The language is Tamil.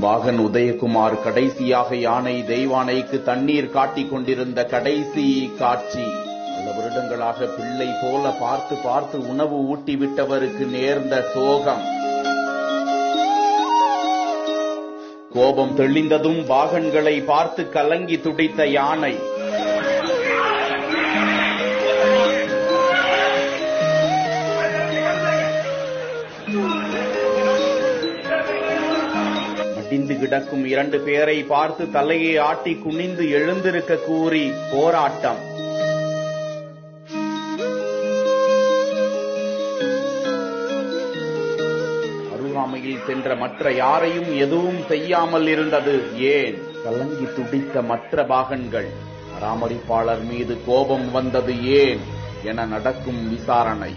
பாகன் உதயகுமார் கடைசியாக யானை தெய்வானைக்கு தண்ணீர் காட்டிக் கொண்டிருந்த கடைசி காட்சி. பல வருடங்களாக பிள்ளை போல பார்த்து பார்த்து உணவு ஊட்டிவிட்டவருக்கு நேர்ந்த சோகம். கோபம் தெளிந்ததும் பாகன்களை பார்த்து கலங்கி துடித்த யானை. மடிந்து கிடக்கும் 2 பேரை பார்த்து தலையை ஆட்டி குனிந்து எழுந்திருக்க கூறி போராட்டம். அருகாமையில் சென்ற மற்ற யாரையும் எதுவும் செய்யாமல் இருந்தது ஏன்? கலங்கி துடித்த மற்ற பாகன்கள். பராமரிப்பாளர் மீது கோபம் வந்தது ஏன் என நடக்கும் விசாரணை.